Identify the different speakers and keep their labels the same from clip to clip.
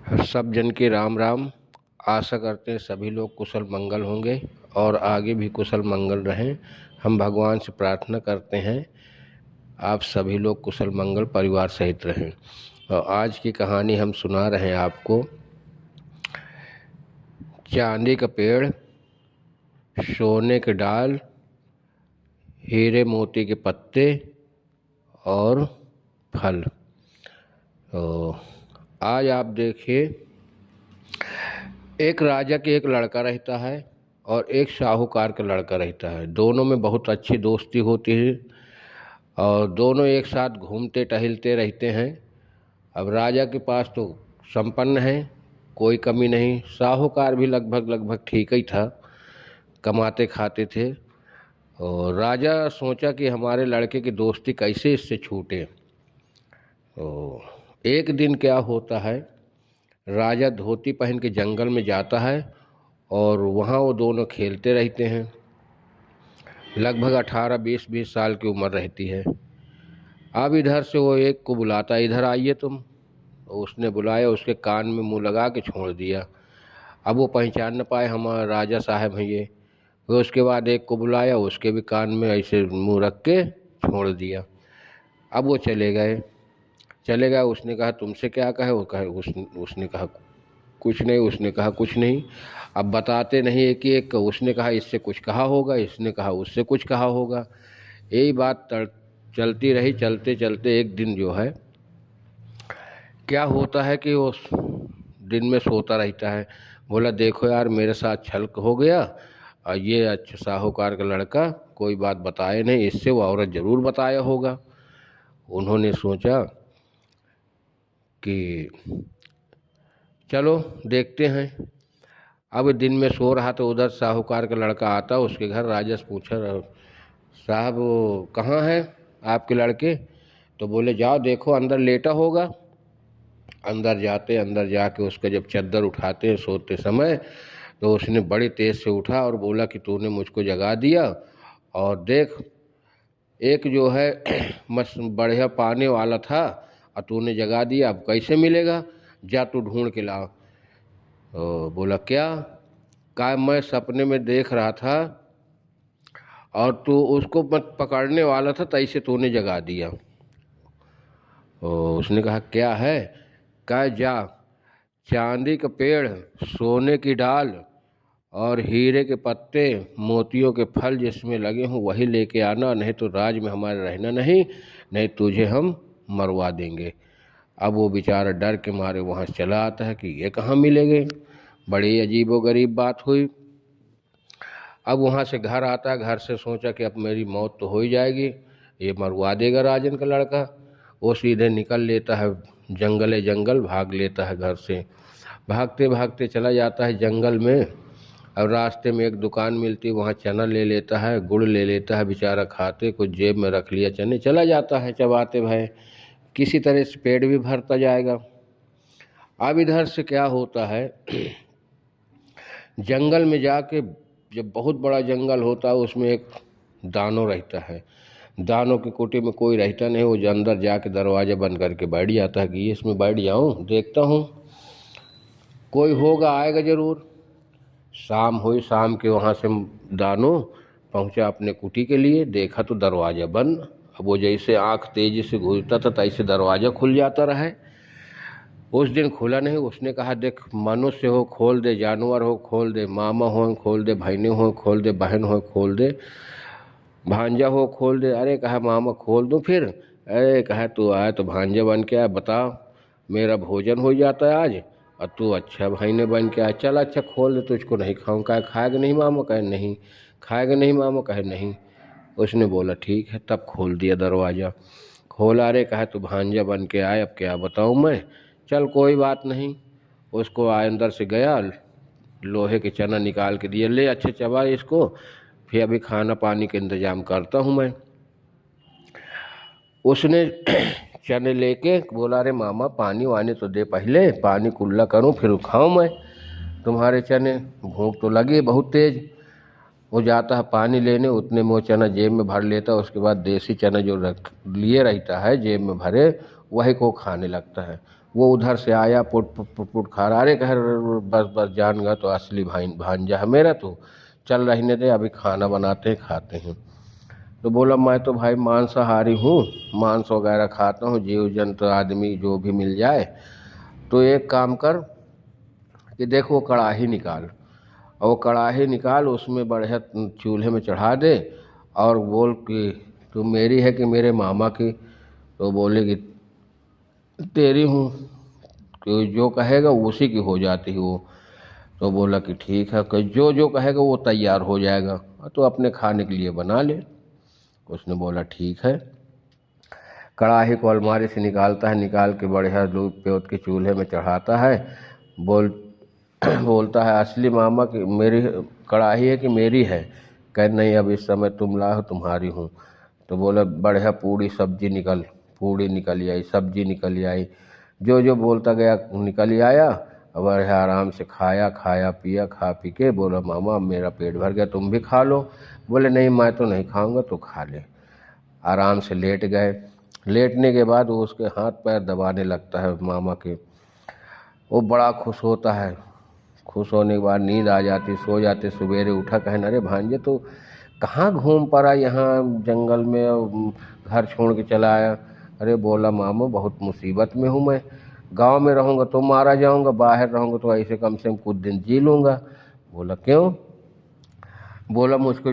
Speaker 1: सब जन के राम राम। आशा करते हैं सभी लोग कुशल मंगल होंगे और आगे भी कुशल मंगल रहें। हम भगवान से प्रार्थना करते हैं आप सभी लोग कुशल मंगल परिवार सहित रहें। और आज की कहानी हम सुना रहे हैं आपको। चांदी का पेड़, सोने के डाल, हीरे मोती के पत्ते और फल। तो आज आप देखिए, एक राजा के एक लड़का रहता है और एक साहूकार का लड़का रहता है। दोनों में बहुत अच्छी दोस्ती होती है और दोनों एक साथ घूमते टहलते रहते हैं। अब राजा के पास तो संपन्न है, कोई कमी नहीं। साहूकार भी लगभग ठीक ही था, कमाते खाते थे। और राजा सोचा कि हमारे लड़के की दोस्ती कैसे इससे छूटे। तो एक दिन क्या होता है, राजा धोती पहन के जंगल में जाता है और वहाँ वो दोनों खेलते रहते हैं। लगभग 18-20 साल की उम्र रहती है। अब इधर से वो एक को बुलाता, इधर आइए तुम। उसने बुलाया, उसके कान में मुंह लगा के छोड़ दिया। अब वो पहचान न पाए हमारा राजा साहब हैं ये। फिर उसके बाद एक को बुलाया, उसके भी कान में ऐसे मुंह रख के छोड़ दिया। अब वो चले गए। उसने कहा तुमसे क्या कहे? वो कहे उसने कहा कुछ नहीं। उसने कहा कुछ नहीं। अब बताते नहीं एक एक। उसने कहा इससे कुछ कहा होगा, इसने कहा उससे कुछ कहा होगा। यही बात चलती रही। चलते चलते एक दिन जो है क्या होता है कि वो दिन में सोता रहता है। बोला देखो यार, मेरे साथ छल हो गया और ये अच्छा साहूकार का लड़का कोई बात बताए नहीं, इससे वो औरत ज़रूर बताया होगा। उन्होंने सोचा कि चलो देखते हैं। अब दिन में सो रहा तो उधर साहूकार का लड़का आता उसके घर। राजा से पूछा साहब वो कहाँ है आपके लड़के? तो बोले जाओ देखो, अंदर लेटा होगा। अंदर जाते, अंदर जाके उसका जब चादर उठाते हैं सोते समय, तो उसने बड़ी तेज़ से उठा और बोला कि तूने मुझको जगा दिया और देख, एक जो है मस्त बढ़िया पाने वाला था और तूने जगा दिया, अब कैसे मिलेगा? जा तू ढूंढ के ला। तो बोला क्या? कहा मैं सपने में देख रहा था और तू उसको मत पकड़ने वाला था, तैसे तूने जगा दिया। उसने कहा क्या है? कहा जा, चांदी का पेड़, सोने की डाल और हीरे के पत्ते, मोतियों के फल जिसमें लगे हों वही लेके आना, नहीं तो राज में हमारे रहना नहीं, नहीं तुझे हम मरवा देंगे। अब वो बेचारा डर के मारे वहाँ से चला आता है कि ये कहाँ मिलेंगे। बड़ी अजीबोगरीब बात हुई। अब वहाँ से घर आता है। घर से सोचा कि अब मेरी मौत तो हो ही जाएगी, ये मरवा देगा राजन का लड़का। वो सीधे निकल लेता है जंगल, भाग लेता है घर से। भागते भागते चला जाता है जंगल में। और रास्ते में एक दुकान मिलती है, वहाँ चना ले लेता है, गुड़ ले लेता है। बेचारा खाते कुछ जेब में रख लिया चने, चला जाता है चबाते भय। किसी तरह से पेट भी भरता जाएगा। अब इधर से क्या होता है, जंगल में जाके, जब बहुत बड़ा जंगल होता है उसमें एक दानव रहता है। दानव की कुटी में कोई रहता नहीं। वो अंदर जाके दरवाज़ा बंद करके बैठ जाता है कि ये इसमें बैठ जाऊँ, देखता हूँ कोई होगा, आएगा ज़रूर। शाम हुई। शाम के वहाँ से दानव पहुँचा अपने कुटी के लिए। देखा तो दरवाज़ा बंद। अब वो जैसे आँख तेज़ी से घूरता था तैसे दरवाज़ा खुल जाता रहे। उस दिन खुला नहीं। उसने कहा देख, मनुष्य हो खोल दे, जानवर हो खोल दे, मामा हो खोल दे, बहनें हो खोल दे, बहन हो खोल दे, भांजा हो खोल दे। अरे कहा मामा खोल दूँ फिर? अरे कहा तू आया तो भांजा बन के आया, बता मेरा भोजन हो जाता है आज और तू अच्छा भाईने बन के आया। चल अच्छा खोल दे, तुझको नहीं खाऊँ। कहा खाएगा नहीं मामा? कहे नहीं। खाएगा नहीं मामा? कहे नहीं। उसने बोला ठीक है। तब खोल दिया दरवाज़ा। खोला। रे कहा तू भांजा बन के आए, अब क्या बताऊँ मैं? चल कोई बात नहीं। उसको अंदर से गया, लोहे के चना निकाल के दिए, ले अच्छे चबा इसको, फिर अभी खाना पानी का इंतजाम करता हूँ मैं। उसने चने लेके बोला रे मामा पानी वानी तो दे, पहले पानी कुल्ला करूँ फिर खाऊँ मैं तुम्हारे चने, भूख तो लगी बहुत तेज। वो जाता है पानी लेने, उतने में वो चना जेब में भर लेता है। उसके बाद देसी चना जो रख लिए रहता है जेब में भरे, वही को खाने लगता है। वो उधर से आया, पुट पुट पुट पुट खा रहा। अरे कह बस बस जान गया तो असली भांजा है मेरा, तो चल रहने दे, अभी खाना बनाते हैं खाते हैं। तो बोला मैं तो भाई मांसाहारी हूँ, मांस वगैरह खाता हूँ, जीव जंतु आदमी जो भी मिल जाए। तो एक काम कर कि देख वो कढ़ाई निकाल, और वो कढ़ाई निकाल, उसमें बढ़िया चूल्हे में चढ़ा दे और बोल कि तू मेरी है कि मेरे मामा की। तो बोले कि तेरी हूँ, कि जो कहेगा उसी की हो जाती है वो। तो बोला कि ठीक है, कि जो जो कहेगा वो तैयार हो जाएगा, तो अपने खाने के लिए बना ले। उसने बोला ठीक है। कढ़ाई को अलमारी से निकालता है, निकाल के बढ़िया दूध पोत के चूल्हे में चढ़ाता है। बोल बोलता है असली मामा की मेरी कढ़ाई है कि मेरी है? कह नहीं, अब इस समय तुम लाओ, तुम्हारी हूँ। तो बोला बढ़िया पूड़ी निकल आई, सब्जी निकल आई, जो जो बोलता गया निकल ही आया। अब बढ़िया आराम से खाया पिया, खा पी के बोला मामा मेरा पेट भर गया, तुम भी खा लो। बोले नहीं मैं तो नहीं खाऊंगा, तो खा ले। आराम से लेट गए। लेटने के बाद वो उसके हाथ पैर दबाने लगता है मामा के। वो बड़ा खुश होता है, खुश होने के बाद नींद आ जाती, सो जाते। सवेरे उठा, कहना अरे भांजे तो कहाँ घूम पड़ा यहाँ जंगल में, और घर छोड़ के चला आया? अरे बोला मामा बहुत मुसीबत में हूँ मैं, गांव में रहूँगा तो मारा जाऊँगा, बाहर रहूँगा तो ऐसे कम से कम कुछ दिन जी लूँगा। बोला क्यों? बोला मुझको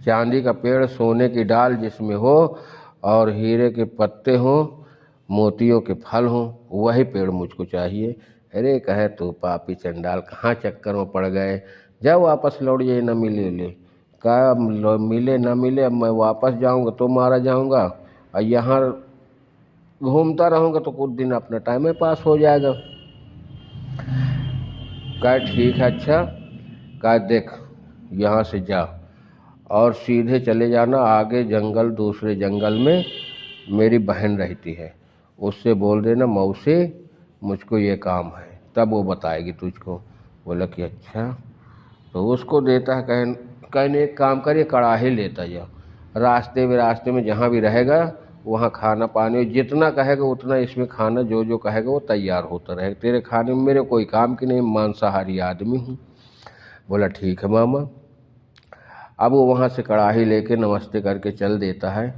Speaker 1: चांदी का पेड़, सोने की डाल जिसमें हो, और हीरे के पत्ते हों, मोतियों के फल हों, वही पेड़ मुझको चाहिए। अरे कहे तो पापी चंडाल कहाँ चक्कर में पड़ गए, जाओ वापस लौट जाइए, न मिले ले। कहा मिले न मिले, अब मैं वापस जाऊंगा तो मारा जाऊंगा, और यहाँ घूमता रहूंगा तो कुछ दिन अपना टाइम में पास हो जाएगा। कहा ठीक है अच्छा। कहा देख यहाँ से जा और सीधे चले जाना आगे जंगल, दूसरे जंगल में मेरी बहन रहती है, उससे बोल देना मौसी मुझको ये काम है, तब वो बताएगी तुझको। बोला कि अच्छा। तो उसको देता है, कहने एक काम करिए कढ़ाई लेता जा, रास्ते में जहाँ भी रहेगा वहाँ खाना पानी जितना कहेगा उतना इसमें खाना, जो जो कहेगा वो तैयार होता रहेगा तेरे खाने में, मेरे कोई काम की नहीं, मांसाहारी आदमी हूँ। बोला ठीक है मामा। अब वो वहाँ से कढ़ाई लेके नमस्ते करके चल देता है।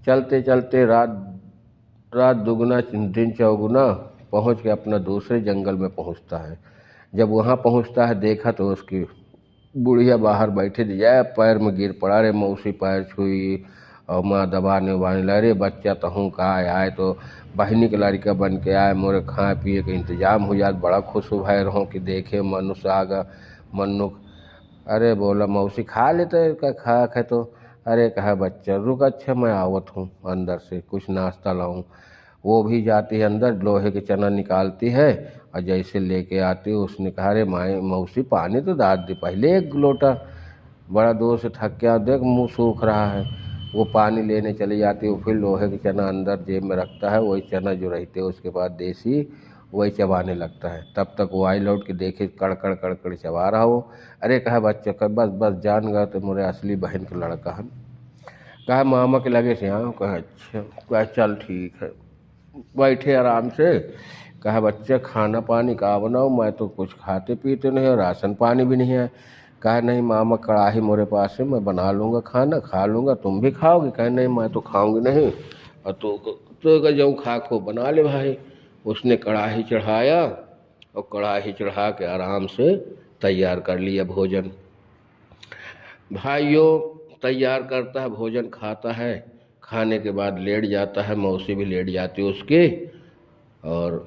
Speaker 1: चलते चलते रात दुगना दिन चौगुना पहुँच के अपना दूसरे जंगल में पहुँचता है। जब वहाँ पहुँचता है देखा तो उसकी बुढ़िया बाहर बैठे दी जाए, पैर में गिर पड़ा। रे मौसी पैर छुई और माँ दबाने उबाने लगे, रे बच्चा तहूँ का आए तो बहनी के लड़का बन के आए, मोरे खाए पिए के इंतजाम हो जाए, बड़ा खुश हो भाई रहो कि देखे मनुष्य आगा मनुख। अरे बोला मौसी खा लेते का खाक है तो? अरे कहा बच्चा रुक, अच्छा मैं आवत हूँ, अंदर से कुछ नाश्ता लाऊं। वो भी जाती है अंदर, लोहे के चना निकालती है और जैसे लेके आती है उसने कहा अरे माए मौसी पानी तो दाद दे पहले एक लोटा, बड़ा दूर से थक के देख मुँह सूख रहा है। वो पानी लेने चली जाती है, फिर लोहे के चना अंदर जेब में रखता है, वही चना जो रहते हैं उसके बाद देसी वही चबाने लगता है। तब तक वो आई लौट के देखे कड़कड़ कड़कड़ चबा रहा हो। अरे कहा बच्चा कर बस बस जान गया तो मेरे असली बहन का लड़का है। कहा मामा के लगे से हाँ। कहा अच्छा। कहा चल ठीक है। बैठे आराम से। कहा बच्चा खाना पानी का बनाओ, मैं तो कुछ खाते पीते नहीं और राशन पानी भी नहीं है। कहा नहीं मामा कढ़ाई मेरे पास है, मैं बना लूँगा खाना, खा लूँगा, तुम भी खाओगे? कहा नहीं मैं तो खाऊंगी नहीं, और तो जो खा खो बना ले भाई। उसने कढ़ाई चढ़ाया और कढ़ाई चढ़ा के आराम से तैयार कर लिया भोजन। भाइयों तैयार करता है भोजन, खाता है, खाने के बाद लेट जाता है, मौसी भी लेट जाती है उसके, और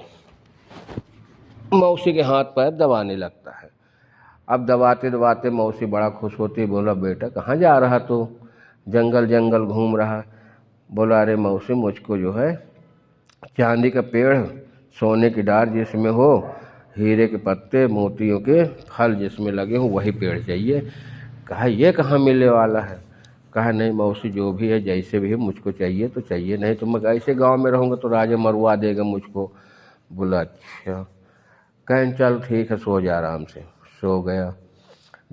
Speaker 1: मौसी के हाथ पैर दबाने लगता है। अब दबाते दबाते मौसी बड़ा खुश होती, बोला बेटा कहाँ जा रहा तू, जंगल जंगल घूम रहा? बोला अरे मौसी मुझको जो है चांदी का पेड़, सोने की डार जिसमें हो, हीरे के पत्ते, मोतियों के फल जिसमें लगे हों वही पेड़ चाहिए। कहा ये कहाँ मिलने वाला है? कहा नहीं मौसी जो भी है जैसे भी है मुझको चाहिए तो चाहिए, नहीं तो मैं ऐसे गांव में रहूँगा तो राजा मरवा देगा मुझको। बोला अच्छा। कहें चल ठीक है सो जा आराम से। सो गया।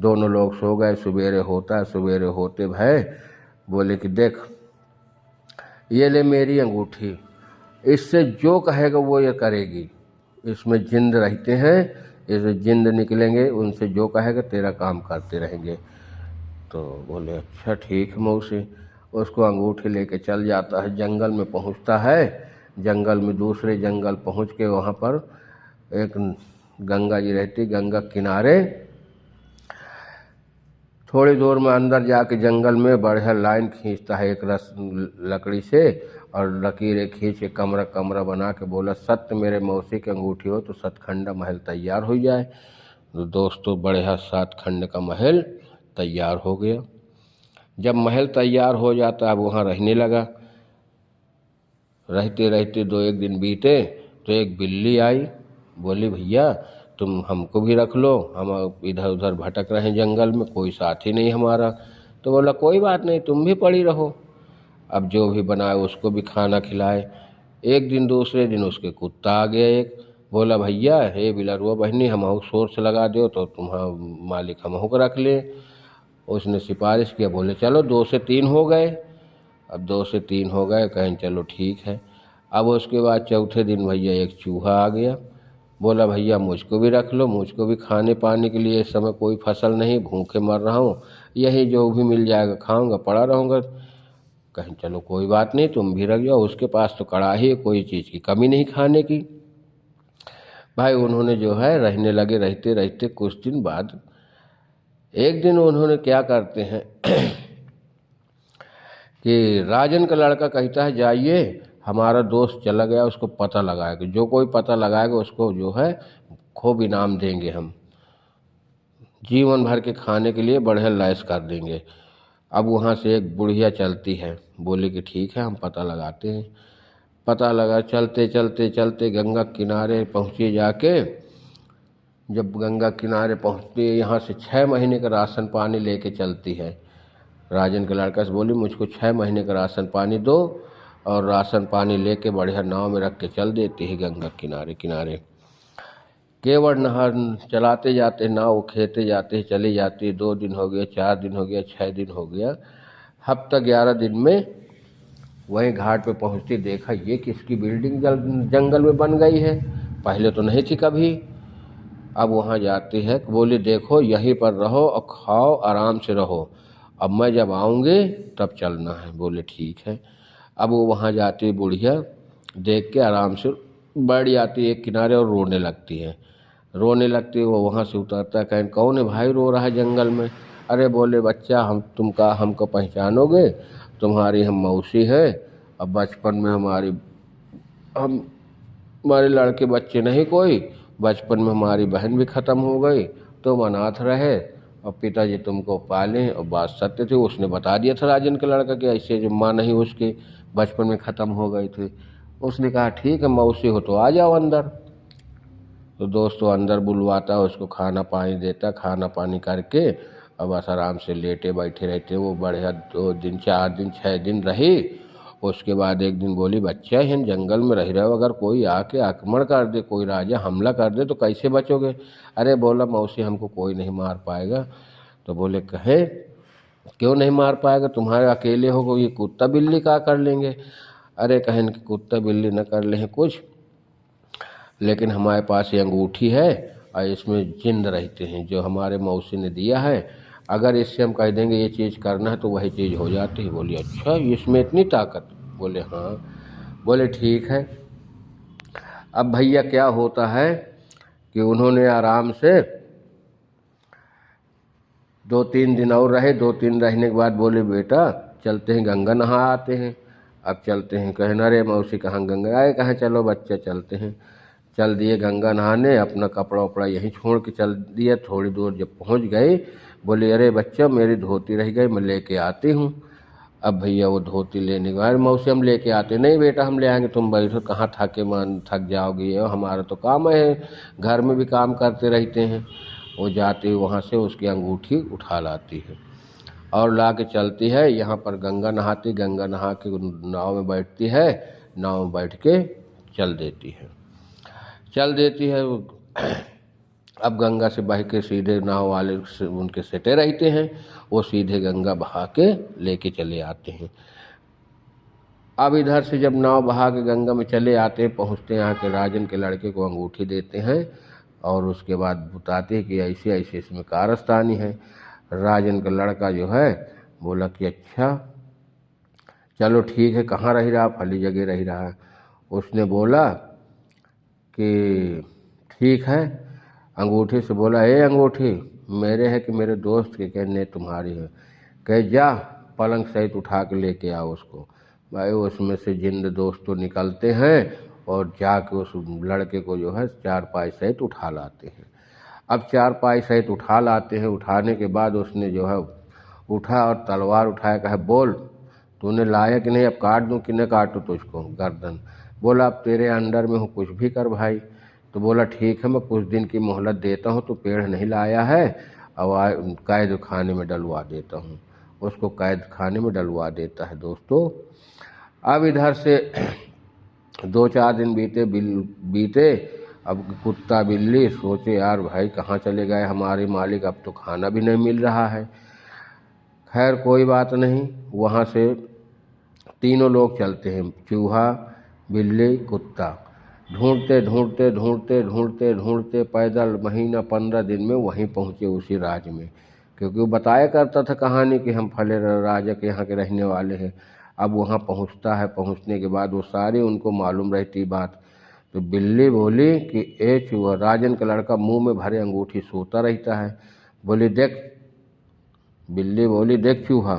Speaker 1: दोनों लोग सो गए। सवेरे होता है, सवेरे होते भय बोले कि देख ये ले मेरी अंगूठी, इससे जो कहेगा वो ये करेगी। इसमें जिंद रहते हैं, ये जिंद निकलेंगे, उनसे जो कहेगा तेरा काम करते रहेंगे। तो बोले अच्छा ठीक है मौसी। उसको अंगूठी लेके चल जाता है, जंगल में पहुंचता है। जंगल में दूसरे जंगल पहुंच के वहाँ पर एक गंगा जी रहती, गंगा किनारे थोड़ी दूर में अंदर जाके जंगल में बढ़िया लाइन खींचता है एक रस लकड़ी से, और लकीरें खींच के कमरा कमरा बना के बोला सत्य मेरे मौसी की अंगूठी हो तो सतखंडा महल तैयार हो जाए। तो दोस्तों बढ़िया 7 खंड का महल तैयार हो गया। जब महल तैयार हो जाता अब वहाँ रहने लगा। रहते रहते 2-1 दिन बीते तो एक बिल्ली आई, बोली भैया तुम हमको भी रख लो, हम इधर उधर भटक रहे हैं जंगल में, कोई साथी नहीं हमारा। तो बोला कोई बात नहीं, तुम भी पड़ी रहो। अब जो भी बनाए उसको भी खाना खिलाए। एक दिन दूसरे दिन उसके कुत्ता आ गया एक, बोला भैया हे बिलरुआ बहनी हमहू शोर से लगा दो तो तुम्हारा मालिक हमहू को रख ले। उसने सिफारिश किया, बोले चलो 2 से 3 हो गए। अब 2 से 3 हो गए, कहें चलो ठीक है। अब उसके बाद चौथे दिन भैया एक चूहा आ गया, बोला भैया मुझको भी रख लो, मुझको भी खाने पाने के लिए इस समय कोई फसल नहीं, भूखे मर रहा हूँ, यही जो भी मिल जाएगा खाऊंगा, पड़ा रहूँगा। कहें चलो कोई बात नहीं तुम भी रख जाओ, उसके पास तो कड़ाही है, कोई चीज़ की कमी नहीं खाने की। भाई उन्होंने जो है रहने लगे, रहते रहते कुछ दिन बाद एक दिन उन्होंने क्या करते हैं कि राजन का लड़का कहता है जाइए हमारा दोस्त चला गया, उसको पता लगाएगा, जो कोई पता लगाएगा उसको जो है खूब इनाम देंगे, हम जीवन भर के खाने के लिए बढ़िया लैस कर देंगे। अब वहाँ से एक बुढ़िया चलती है, बोले कि ठीक है हम पता लगाते हैं। पता लगा, चलते चलते चलते गंगा किनारे पहुँची। जाके जब गंगा किनारे पहुँचती है, यहाँ से 6 महीने का राशन पानी लेके चलती है। राजन के लड़का से बोली मुझको 6 महीने का राशन पानी दो, और राशन पानी लेके बढ़िया नाव में रख के चल देती है गंगा किनारे किनारे। केवड़ नहर चलाते जाते नाव खेते जाते चली जाती। 2 दिन हो गया, 4 दिन हो गया, 6 दिन हो गया, हफ्ता 11 दिन में वहीं घाट पे पहुंचती, देखा ये किसकी बिल्डिंग जंगल में बन गई है, पहले तो नहीं थी कभी। अब वहाँ जाती है, बोली देखो यहीं पर रहो और खाओ आराम से रहो, अब मैं जब आऊँगी तब चलना है। बोले ठीक है। अब वो वहाँ जाती बुढ़िया, देख के आराम से बैठ जाती है एक किनारे और रोने लगती है। रोने लगती है, वो वहाँ से उतरता है, कहें कौन है भाई रो रहा है जंगल में। अरे बोले बच्चा हम तुमका हमको पहचानोगे, तुम्हारी हम मौसी है, अब बचपन में हमारे लड़के बच्चे नहीं कोई, बचपन में हमारी बहन भी ख़त्म हो गई, तुम अनाथ रहे और पिताजी तुमको पाले। और बात सत्य थी, उसने बता दिया था राजन के लड़का कि ऐसे जो माँ नहीं उसकी बचपन में ख़त्म हो गई थी। उसने कहा ठीक है मौसी हो तो आ जाओ अंदर। तो दोस्तों अंदर बुलवाता, उसको खाना पानी देता, खाना पानी करके अब बस आराम से लेटे बैठे रहते। वो बढ़िया 2 दिन 4 दिन 6 दिन रही। उसके बाद एक दिन बोली बच्चा है जंगल में रह रहे हो, अगर कोई आके आक्रमण कर दे, कोई राजा हमला कर दे तो कैसे बचोगे। अरे बोला मौसी हमको कोई नहीं मार पाएगा। तो बोले कहे क्यों नहीं मार पाएगा, तुम्हारे अकेले हो, ये कुत्ता बिल्ली क्या कर लेंगे। अरे कहें कि कुत्ता बिल्ली न कर ले कुछ, लेकिन हमारे पास ये अंगूठी है और इसमें जिंद रहते हैं जो हमारे मौसी ने दिया है, अगर इससे हम कह देंगे ये चीज़ करना है तो वही चीज़ हो जाती है। बोली अच्छा इसमें इतनी ताकत। बोले हाँ। बोले ठीक है। अब भैया क्या होता है कि उन्होंने आराम से 2-3 दिन और रहे। 2-3 रहने के बाद बोले बेटा चलते हैं गंगा नहा आते हैं। अब चलते हैं, कहना अरे मौसी कहाँ गंगा आए, कहाँ चलो बच्चे चलते हैं। चल दिए गंगा नहाने, अपना कपड़ा वपड़ा यहीं छोड़ के चल दिया। थोड़ी दूर जब पहुंच गए, बोले अरे बच्चा मेरी धोती रह गई, मैं लेके आती हूँ। अब भैया वो धोती लेने के बाद मौसी हम लेके आते, नहीं बेटा हम ले आएंगे, तुम बैठो कहाँ थक जाओगी, हमारा तो काम है, घर में भी काम करते रहते हैं। वो जाती वहाँ से उसकी अंगूठी उठा लाती है और ला के चलती है यहाँ पर गंगा नहाती। गंगा नहा के नाव में बैठती है, नाव में बैठ के चल देती है। अब गंगा से बह के सीधे नाव वाले उनके सेटे रहते हैं, वो सीधे गंगा बहा के लेके चले आते हैं। अब इधर से जब नाव बहा के गंगा में चले आते हैं, पहुँचते हैं, यहाँ के राजन के लड़के को अंगूठी देते हैं और उसके बाद बताते हैं कि ऐसे ऐसे इसमें कारस्तानी है। राजन का लड़का जो है बोला कि अच्छा चलो ठीक है, कहाँ रह रहा, फली जगह रह रहा है। उसने बोला कि ठीक है, अंगूठी से बोला ए अंगूठी मेरे है कि मेरे दोस्त के? कहने तुम्हारी है। कह जा पलंग सहित उठा के लेके आओ उसको। भाई उसमें से जिंद दोस्त तो निकलते हैं और जाके उस लड़के को जो है चारपाई सहित उठा लाते हैं। अब चारपाई सहित उठा लाते हैं, उठाने के बाद उसने जो है उठा और तलवार उठाया, कहा बोल तूने लाया कि नहीं, अब काट दूं कि न काटूं तुझको गर्दन। बोला अब तेरे अंडर में हूँ, कुछ भी कर भाई। तो बोला ठीक है, मैं कुछ दिन की मोहलत देता हूँ, तो पेड़ नहीं लाया है, अब कैद खाने में डलवा देता हूँ। उसको कैद खाने में डलवा देता है दोस्तों। अब इधर से 2-4 दिन बीते। अब कुत्ता बिल्ली सोचे यार भाई कहाँ चले गए हमारे मालिक, अब तो खाना भी नहीं मिल रहा है। खैर कोई बात नहीं, वहाँ से तीनों लोग चलते हैं, चूहा बिल्ली कुत्ता, ढूंढते ढूंढते ढूंढते ढूंढते ढूंढते पैदल महीना 15 दिन में वहीं पहुँचे उसी राज्य में। क्योंकि वो बताया करता था कहानी कि हम फले राजा के यहाँ के रहने वाले हैं। अब वहाँ पहुँचता है, पहुँचने के बाद वो सारी उनको मालूम रहती बात। तो बिल्ली बोली कि ए चूहा, राजन का लड़का मुंह में भरे अंगूठी सोता रहता है। बोली देख, बिल्ली बोली देख चूहा।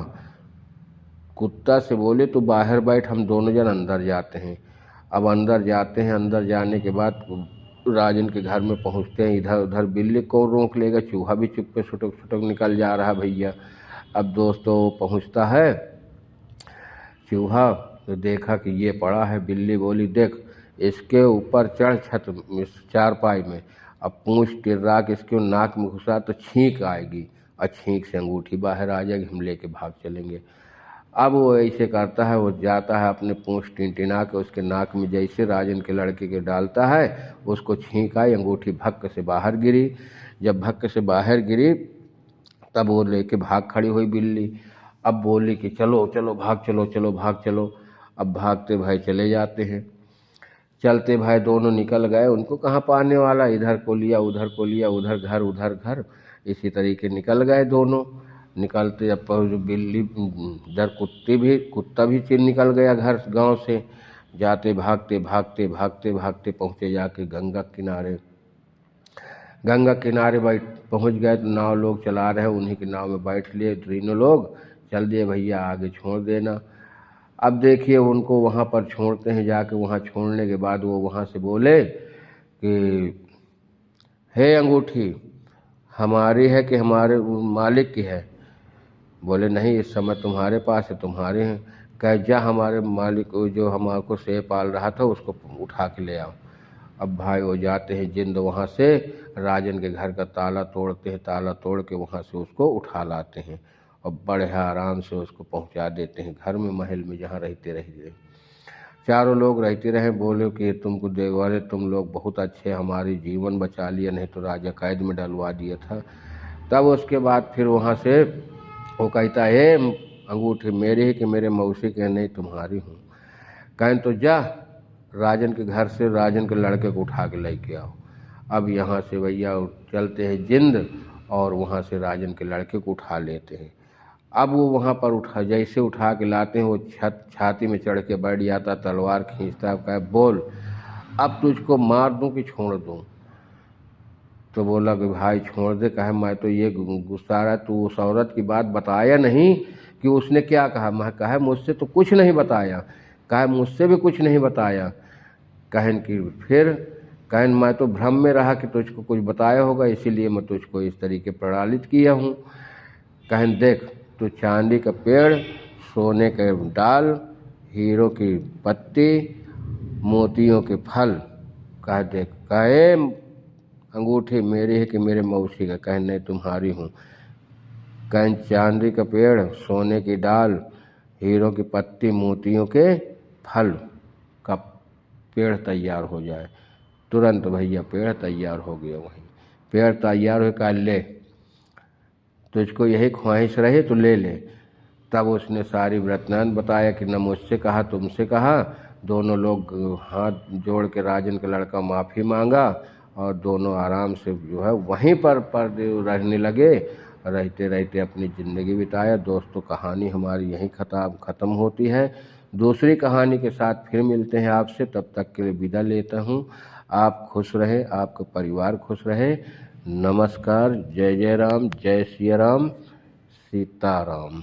Speaker 1: कुत्ता से बोले तो बाहर बैठ, हम दोनों जन अंदर जाते हैं। अब अंदर जाते हैं, अंदर जाने के बाद राजन के घर में पहुंचते हैं। इधर उधर बिल्ली को रोक लेगा, चूहा भी चुप्पे छुटक छुटक निकल जा रहा भैया। अब दोस्तों पहुंचता है चूहा, तो देखा कि ये पड़ा है। बिल्ली बोली देख इसके ऊपर चढ़ छत चारपाई में, अब पूंछ टिर्रा के इसके नाक में घुसा तो छींक आएगी और छींक से अंगूठी बाहर आ जाएगी, हम लेके भाग चलेंगे। अब वो ऐसे करता है, वो जाता है अपने पूंछ टिनटिना के उसके नाक में जैसे राजन के लड़के के डालता है, उसको छींक आई, अंगूठी भक्क से बाहर गिरी। जब भक्क से बाहर गिरी तब वो लेके भाग खड़ी हुई बिल्ली। अब बोली कि चलो चलो भाग चलो, चलो भाग चलो। अब भागते भाई चले जाते हैं, चलते भाई दोनों निकल गए, उनको कहाँ पाने वाला, इधर को लिया उधर को लिया, उधर घर, इसी तरीके निकल गए दोनों। निकलते जब बिल्ली इधर कुत्ता भी चिर निकल गया घर गांव से। जाते भागते भागते भागते भागते पहुँचे जाके गंगा किनारे। गंगा किनारे बैठ पहुँच गए तो नाव लोग चला रहे हैं, उन्हीं की नाव में बैठ लिए तीनों लोग, चल दिए भैया आगे छोड़ देना। अब देखिए उनको वहाँ पर छोड़ते हैं, जाके वहाँ छोड़ने के बाद वो वहाँ से बोले कि हे अंगूठी हमारी है कि हमारे मालिक की है? बोले नहीं, इस समय तुम्हारे पास है, तुम्हारे हैं। कह जा हमारे मालिक को जो हमारे से पाल रहा था उसको उठा के ले आओ। अब भाई वो जाते हैं जिंद, वहाँ से राजन के घर का ताला तोड़ते हैं, ताला तोड़ के वहाँ से उसको उठा लाते हैं और बड़े आराम से उसको पहुँचा देते हैं घर में, महल में जहाँ रहते रहे। चारों लोग रहते रहे। बोले कि तुमको देखवाले तुम लोग बहुत अच्छे, हमारी जीवन बचा लिया, नहीं तो राजा कैद में डलवा दिया था। तब उसके बाद फिर वहाँ से वो कहता है अंगूठी मेरी है कि मेरे मौसी के? नहीं तुम्हारी हूँ। कहें तो जा राजन के घर से राजन के लड़के को उठा के लेके आओ। अब यहाँ से भैया चलते हैं जिंद और वहाँ से राजन के लड़के को उठा लेते हैं। अब वो वहाँ पर जैसे उठा के लाते हैं, वो छाती में चढ़ के बैठ जाता, तलवार खींचता, कहे बोल अब तुझको मार दूं कि छोड़ दूं? तो बोला कि भाई छोड़ दे। कहे मैं तो ये गुस्सा रहा, तू उस औरत की बात बताया नहीं कि उसने क्या कहा? मैं कहा मुझसे तो कुछ नहीं बताया। कहे मुझसे भी कुछ नहीं बताया। कहन कि फिर? कहन मैं तो भ्रम में रहा कि तुझको कुछ बताया होगा, इसीलिए मैं तुझको इस तरीके प्रणालित किया हूँ। कहन देख तो चांदी का पेड़, सोने के डाल, हीरो की पत्ती, मोतियों के फल, कह देख। कहे अंगूठी मेरी है कि मेरे मौसी का? कहे नहीं तुम्हारी हूँ। कहें चांदी का पेड़, सोने की डाल, हीरो की पत्ती, मोतियों के फल का पेड़ तैयार हो जाए। तुरंत भैया पेड़ तैयार हो गया। वहीं पेड़ तैयार हो, कहा ले तुझको यही ख्वाहिश रही तो ले ले। तब उसने सारी वृत्तांत बताया कि न मुझसे कहा तुमसे कहा। दोनों लोग हाथ जोड़ के राजन का लड़का माफ़ी मांगा और दोनों आराम से जो है वहीं पर रहने लगे। रहते रहते अपनी ज़िंदगी बिताया। दोस्तों, कहानी हमारी यहीं ख़त्म होती है। दूसरी कहानी के साथ फिर मिलते हैं आपसे, तब तक के लिए विदा लेता हूँ। आप खुश रहे, आपका परिवार खुश रहे। नमस्कार। जय जय राम, जय सिया राम, सीताराम।